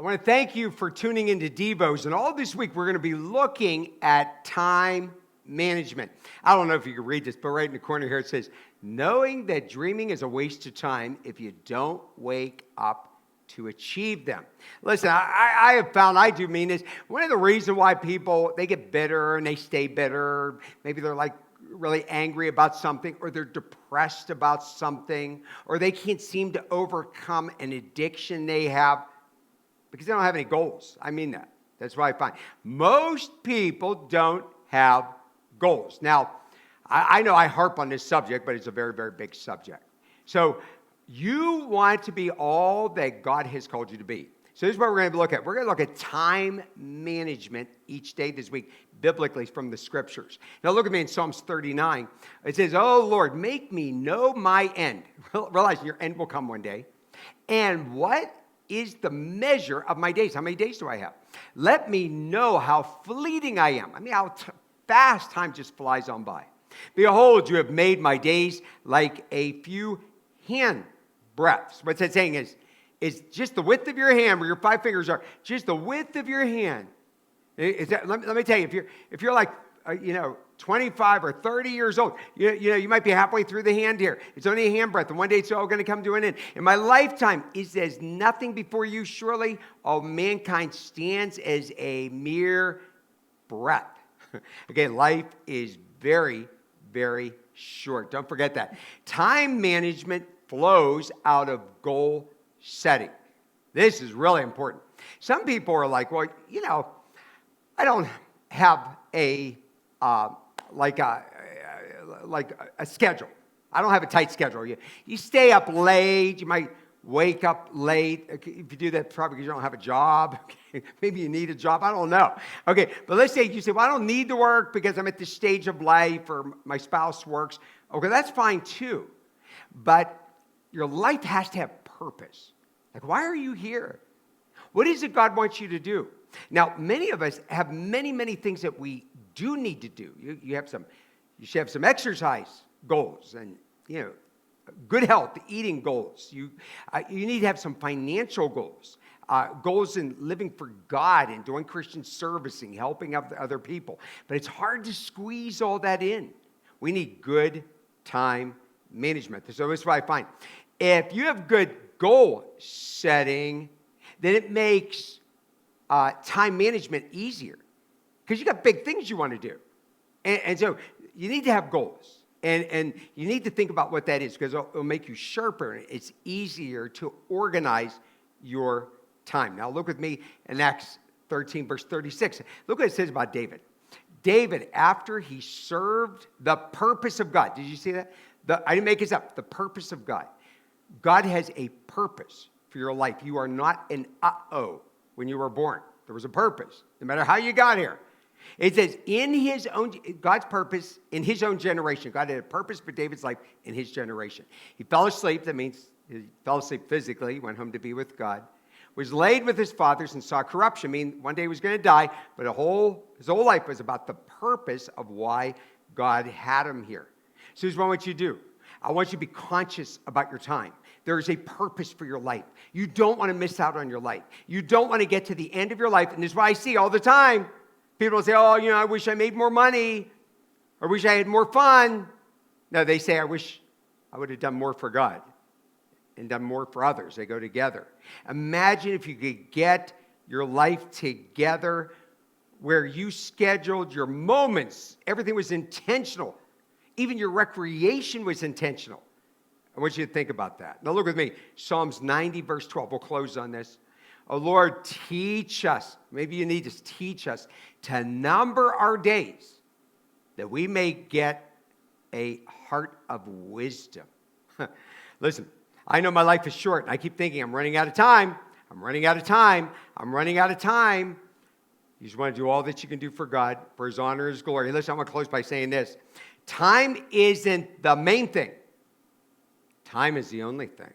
I want to thank you for tuning into Devos. And all this week, we're going to be looking at time management. I don't know if you can read this, but right in the corner here it says, knowing that dreaming is a waste of time if you don't wake up to achieve them. Listen, I have found, I do mean this, one of the reasons why people, they get bitter and they stay bitter, maybe they're like really angry about something, or they're depressed about something, or they can't seem to overcome an addiction they have, because they don't have any goals. I mean that. That's what I find. Most people don't have goals. Now, I know I harp on this subject, but it's a very, very big subject. So you want to be all that God has called you to be. So this is what we're going to look at. We're going to look at time management each day this week, biblically from the scriptures. Now look at me in Psalms 39. It says, "Oh Lord, make me know my end." Realize your end will come one day. And what is the measure of my days? How many days do I have? Let me know how fleeting I am. I mean, how fast time just flies on by. Behold, you have made my days like a few hand breadths. What's that saying is just the width of your hand, where your 5 fingers are, just the width of your hand. Let me tell you, if you're like, 25 or 30 years old, you might be halfway through the hand here. It's only a handbreadth, and one day it's all going to come to an end. In my lifetime is as nothing before you. Surely all mankind stands as a mere breath. Okay, life is very, very short. Don't forget that. Time management flows out of goal setting. This is really important. Some people are like, well, I don't have a schedule. I don't have a tight schedule. You stay up late. You might wake up late. If you do that, probably because you don't have a job. Maybe you need a job. I don't know. Okay, but let's say you say, well, I don't need to work because I'm at this stage of life, or my spouse works. Okay, that's fine too. But your life has to have purpose. Like, why are you here? What is it God wants you to do? Now, many of us have many, many things that we do need to do. You should have some exercise goals, and good health, eating goals. You need to have some financial goals, goals in living for God and doing Christian servicing, helping other people. But it's hard to squeeze all that in. We need good time management. So this is what I find. If you have good goal setting, then it makes time management easier, because you got big things you want to do. And so you need to have goals. And you need to think about what that is, because it'll make you sharper. It's easier to organize your time. Now look with me in Acts 13, verse 36. Look what it says about David. David, after he served the purpose of God. Did you see that? I didn't make this up. The purpose of God. God has a purpose for your life. You are not an uh-oh when you were born. There was a purpose, no matter how you got here. It says, God's purpose in his own generation. God had a purpose for David's life in his generation. He fell asleep. That means he fell asleep physically, went home to be with God. Was laid with his fathers and saw corruption. I mean, one day he was going to die, but his whole life was about the purpose of why God had him here. So here's what I want you to do. I want you to be conscious about your time. There is a purpose for your life. You don't want to miss out on your life. You don't want to get to the end of your life. And this is what I see all the time. People say, oh, I wish I made more money. Or wish I had more fun. No, they say, I wish I would have done more for God and done more for others. They go together. Imagine if you could get your life together where you scheduled your moments. Everything was intentional. Even your recreation was intentional. I want you to think about that. Now look with me. Psalms 90, verse 12. We'll close on this. Oh, Lord, teach us. Maybe you need to teach us to number our days, that we may get a heart of wisdom. Listen, I know my life is short. And I keep thinking, I'm running out of time. I'm running out of time. I'm running out of time. You just want to do all that you can do for God, for his honor, his glory. Listen, I want to close by saying this. Time isn't the main thing. Time is the only thing.